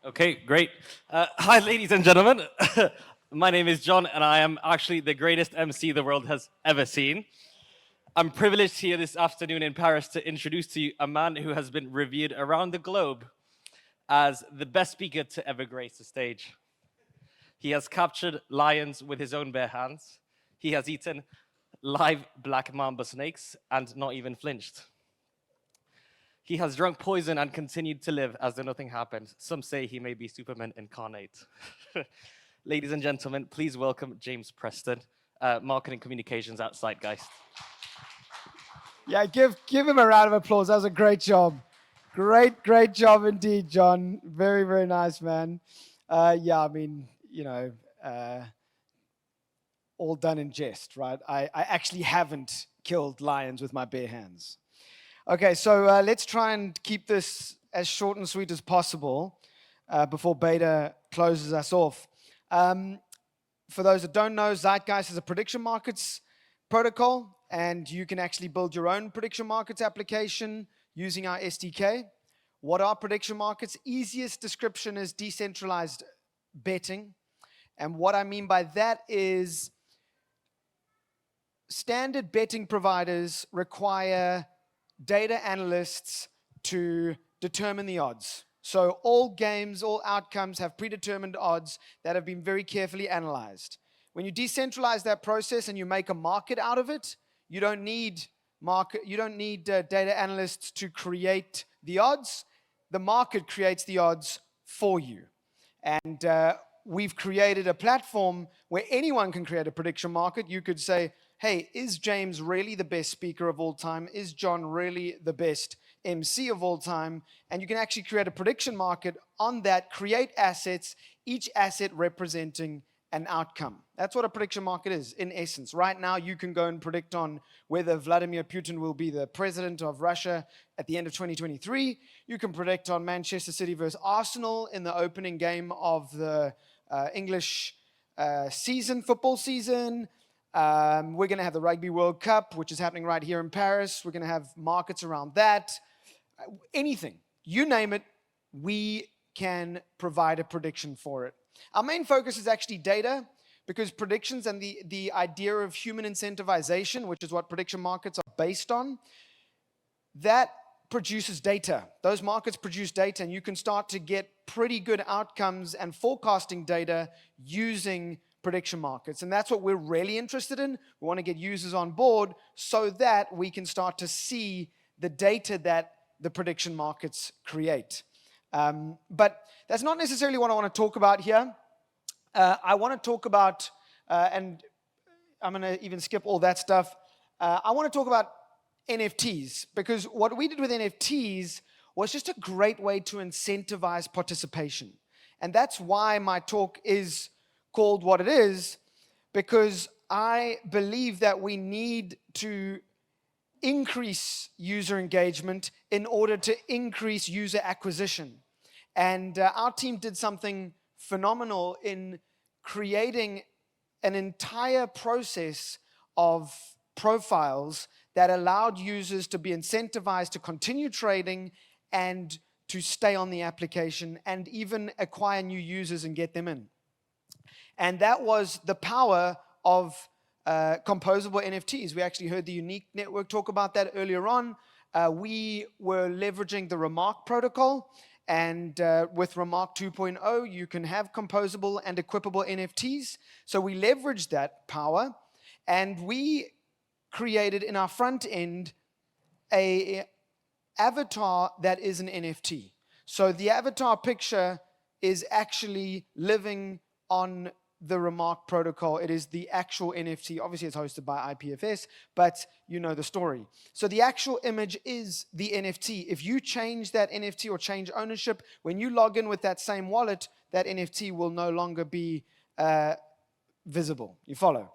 Okay, great. Hi, ladies and gentlemen. My name is John, and I am actually the greatest MC the world has ever seen. I'm privileged here this afternoon in Paris to introduce to you a man who has been revered around the globe as the best speaker to ever grace the stage. He has captured lions with his own bare hands. He has eaten live black mamba snakes and not even flinched. He has drunk poison and continued to live as though nothing happened. Some say he may be Superman incarnate. Ladies and gentlemen, please welcome James Preston, Marketing Communications at Zeitgeist. Yeah, give him a round of applause. That was a great job. Great job indeed, John. Very nice, man. All done in jest, right? I actually haven't killed lions with my bare hands. Okay, so let's try and keep this as short and sweet as possible before Beta closes us off. For those that don't know, Zeitgeist is a prediction markets protocol, and you can actually build your own prediction markets application using our SDK. What are prediction markets? Easiest description is decentralized betting. And what I mean by that is standard betting providers require data analysts to determine the odds. So all games, all outcomes have predetermined odds that have been very carefully analyzed. When you decentralize that process and you make a market out of it, you don't need data analysts to create the odds. The market creates the odds for you. And we've created a platform where anyone can create a prediction market. You could say, hey, is James really the best speaker of all time? Is John really the best MC of all time? And you can actually create a prediction market on that, create assets, each asset representing an outcome. That's what a prediction market is, in essence. Right now, you can go and predict on whether Vladimir Putin will be the president of Russia at the end of 2023. You can predict on Manchester City versus Arsenal in the opening game of the English football season. We're going to have the Rugby World Cup, which is happening right here in Paris. We're going to have markets around that. Anything, you name it, we can provide a prediction for it. Our main focus is actually data, because predictions and the idea of human incentivization, which is what prediction markets are based on, that produces data. Those markets produce data, and you can start to get pretty good outcomes and forecasting data using prediction markets. And that's what we're really interested in. We want to get users on board so that we can start to see the data that the prediction markets create. But that's not necessarily what I want to talk about here. I want to talk about, and I'm going to even skip all that stuff. I want to talk about NFTs, because what we did with NFTs was just a great way to incentivize participation. And that's why my talk is called what it is, because I believe that we need to increase user engagement in order to increase user acquisition. And our team did something phenomenal in creating an entire process of profiles that allowed users to be incentivized to continue trading and to stay on the application and even acquire new users and get them in. And that was the power of composable NFTs. We actually heard the Unique Network talk about that earlier on. We were leveraging the Remark protocol. And with Remark 2.0, you can have composable and equipable NFTs. So we leveraged that power, and we created in our front end an avatar that is an NFT. So the avatar picture is actually living on the Remark protocol. It is the actual NFT. Obviously, it's hosted by IPFS, but you know the story. So the actual image is the NFT. If you change that NFT or change ownership, when you log in with that same wallet, that NFT will no longer be visible. You follow?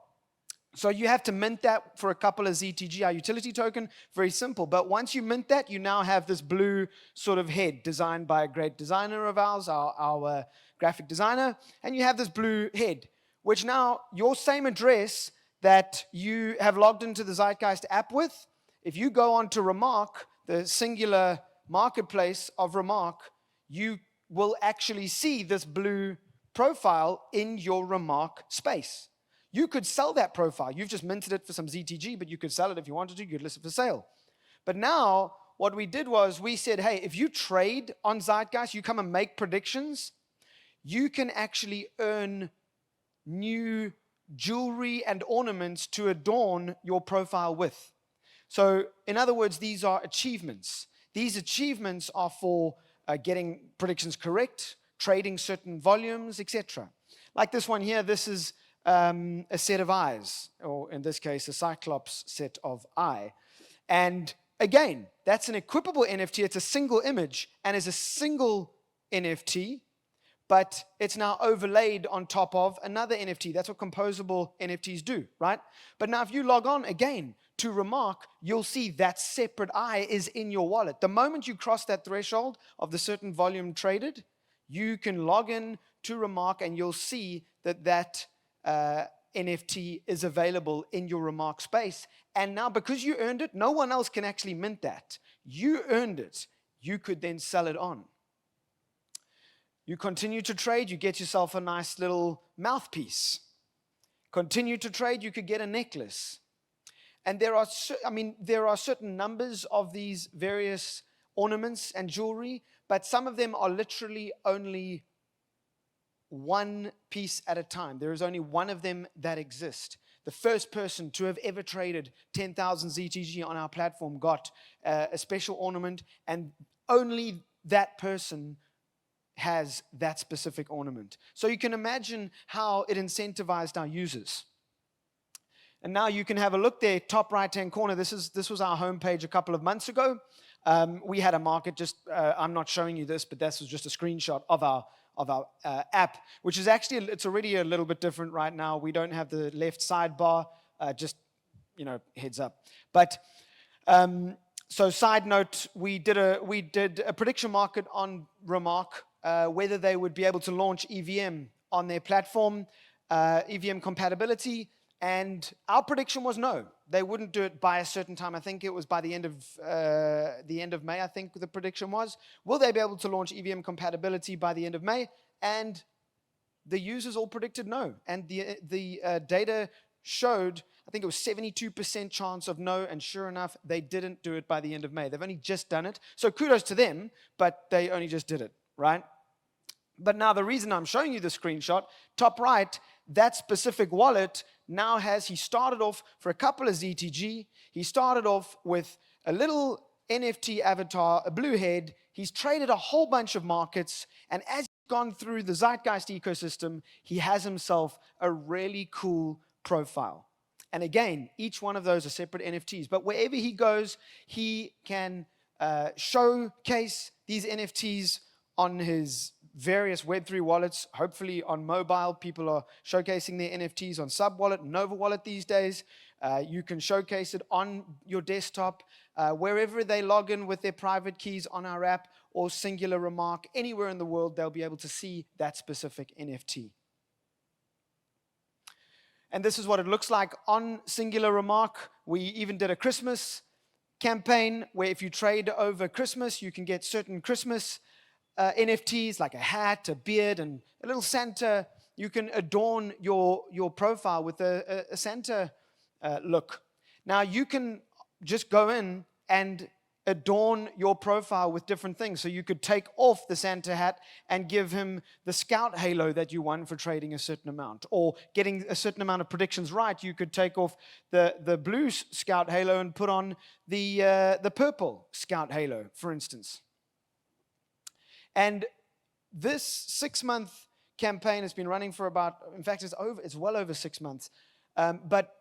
So you have to mint that for a couple of ZTG, our utility token. Very simple. But once you mint that, you now have this blue sort of head designed by a great designer of ours, our graphic designer. And you have this blue head, which now your same address that you have logged into the Zeitgeist app with, if you go on to Remark, the singular marketplace of Remark, you will actually see this blue profile in your remark space. You could sell that profile. You've just minted it for some ZTG, but you could sell it if you wanted to. You could list it for sale. But now what we did was we said, hey, if you trade on Zeitgeist, you come and make predictions, you can actually earn new jewelry and ornaments to adorn your profile with. So in other words, these are achievements. These achievements are for getting predictions correct, trading certain volumes, etc. Like this one here, this is a set of eyes, or in this case, a Cyclops set of eye. And again, that's an equipable NFT. It's a single image and is a single NFT, but it's now overlaid on top of another NFT. That's what composable NFTs do, right? But now if you log on again to Remark, you'll see that separate eye is in your wallet. The moment you cross that threshold of the certain volume traded, you can log in to Remark and you'll see that NFT is available in your Remark space. And now because you earned it, no one else can actually mint that. You earned it. You could then sell it on. You continue to trade, you get yourself a nice little mouthpiece. Continue to trade, you could get a necklace. And there are certain numbers of these various ornaments and jewelry, but some of them are literally only one piece at a time. There is only one of them that exist. The first person to have ever traded 10,000 ZTG on our platform got a special ornament, and only that person has that specific ornament. So you can imagine how it incentivized our users. And now you can have a look there, top right-hand corner. This was our homepage a couple of months ago. We had a market, I'm not showing you this, but this was just a screenshot of our app, which is actually, it's already a little bit different right now. We don't have the left sidebar, just, heads up. But, so side note, we did a prediction market on Remark, whether they would be able to launch EVM on their platform, EVM compatibility, and our prediction was no. They wouldn't do it by a certain time. I think it was by the end of May, I think the prediction was. Will they be able to launch EVM compatibility by the end of May? And the users all predicted no. And the data showed, I think it was 72% chance of no, and sure enough, they didn't do it by the end of May. They've only just done it. So kudos to them, but they only just did it, right? But now the reason I'm showing you the screenshot, top right, that specific wallet now he started off for a couple of ZTG. He started off with a little NFT avatar, a blue head. He's traded a whole bunch of markets. And as he's gone through the Zeitgeist ecosystem, he has himself a really cool profile. And again, each one of those are separate NFTs. But wherever he goes, he can showcase these NFTs on his various Web3 wallets. Hopefully on mobile, people are showcasing their NFTs on Sub-Wallet, Nova Wallet these days. You can showcase it on your desktop, wherever they log in with their private keys on our app or Singular Remark. Anywhere in the world, they'll be able to see that specific NFT. And this is what it looks like on Singular Remark. We even did a Christmas campaign where if you trade over Christmas, you can get certain Christmas NFTs like a hat, a beard, and a little Santa. You can adorn your profile with a Santa look. Now you can just go in and adorn your profile with different things. So you could take off the Santa hat and give him the Scout Halo that you won for trading a certain amount, or getting a certain amount of predictions right. You could take off the blue Scout Halo and put on the purple Scout Halo, for instance. And this 6-month campaign has been running for it's well over 6 months. But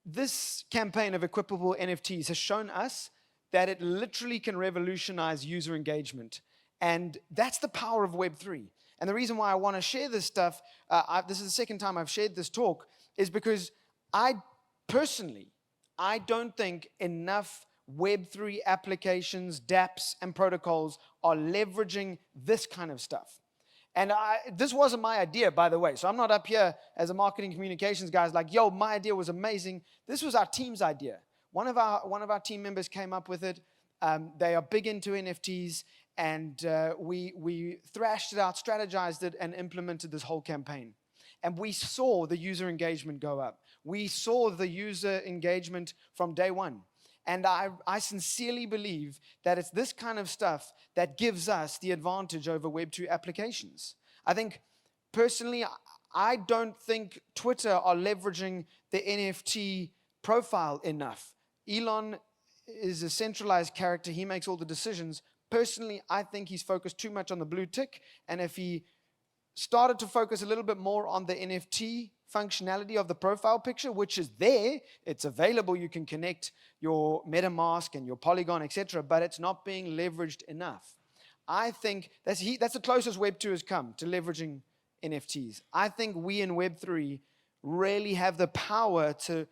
this campaign of equipable NFTs has shown us that it literally can revolutionize user engagement. And that's the power of Web3. And the reason why I want to share this stuff, this is the second time I've shared this talk, is because I don't think enough Web3 applications, dApps, and protocols are leveraging this kind of stuff. And this wasn't my idea, by the way. So I'm not up here as a marketing communications guy like, yo, my idea was amazing. This was our team's idea. One of our team members came up with it. They are big into NFTs, And we thrashed it out, strategized it, and implemented this whole campaign. And we saw the user engagement go up. We saw the user engagement from day one. And I sincerely believe that it's this kind of stuff that gives us the advantage over Web 2 applications. I think, personally, I don't think Twitter are leveraging the NFT profile enough. Elon is a centralized character. He makes all the decisions. Personally, I think he's focused too much on the blue tick. And if he started to focus a little bit more on the NFT functionality of the profile picture, which is there, it's available, you can connect your MetaMask and your Polygon, etc., but it's not being leveraged enough. I think that's the closest Web 2 has come to leveraging NFTs. I think we in Web 3 really have the power to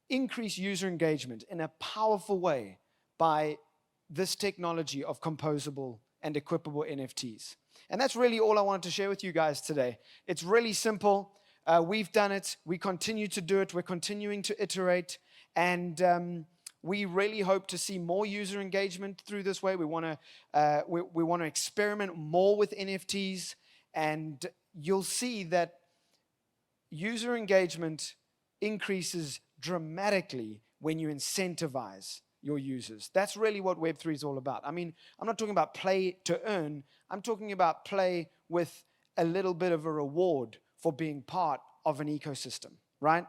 increase user engagement in a powerful way by this technology of composable and equipable NFTs. And that's really all I wanted to share with you guys today. It's really simple. We've done it. We continue to do it. We're continuing to iterate. And we really hope to see more user engagement through this way. We want to experiment more with NFTs. And you'll see that user engagement increases dramatically when you incentivize your users. That's really what Web3 is all about. I mean, I'm not talking about play to earn. I'm talking about play with a little bit of a reward for being part of an ecosystem, right?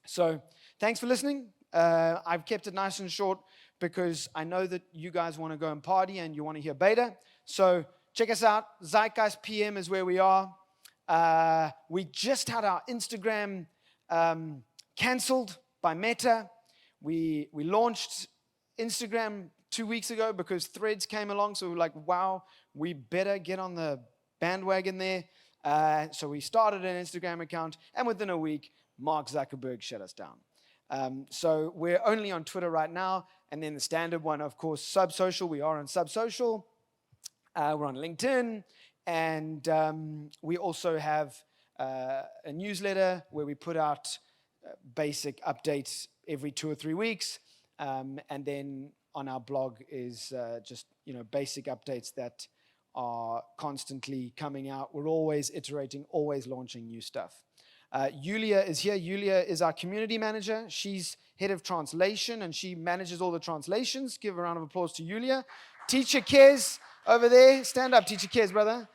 So thanks for listening. I've kept it nice and short because I know that you guys want to go and party and you want to hear beta. So check us out. Zeitgeist PM is where we are. We just had our Instagram canceled by Meta. We launched Instagram 2 weeks ago because Threads came along. So we were like, wow, we better get on the bandwagon there. So we started an Instagram account, and within a week, Mark Zuckerberg shut us down. So we're only on Twitter right now, and then the standard one, of course, Subsocial. We are on Subsocial. We're on LinkedIn, and we also have a newsletter where we put out basic updates every 2 or 3 weeks, and then on our blog is just basic updates that are constantly coming out. We're always iterating, always launching new stuff. Yulia is here. Yulia is our community manager. She's head of translation, and she manages all the translations. Give a round of applause to Yulia. Teacher Kez over there. Stand up, Teacher Kez, brother.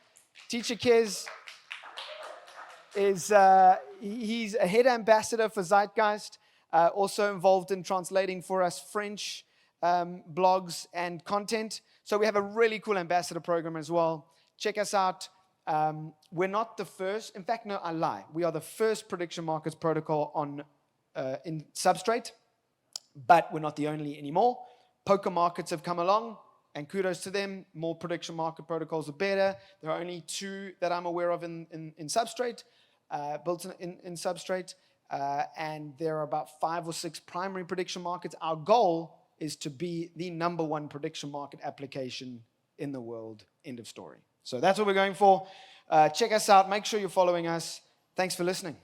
Teacher Kez is he's a head ambassador for Zeitgeist, also involved in translating for us French blogs and content. So we have a really cool ambassador program as well. Check us out. We're not the first. In fact, no, I lie. We are the first prediction markets protocol on in Substrate, but we're not the only anymore. Poker markets have come along, and kudos to them. More prediction market protocols are better. There are only 2 that I'm aware of in Substrate, built in Substrate, and there are about 5 or 6 primary prediction markets. Our goal is to be the #1 prediction market application in the world. End of story. So that's what we're going for. Check us out. Make sure you're following us. Thanks for listening.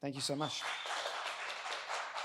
Thank you so much.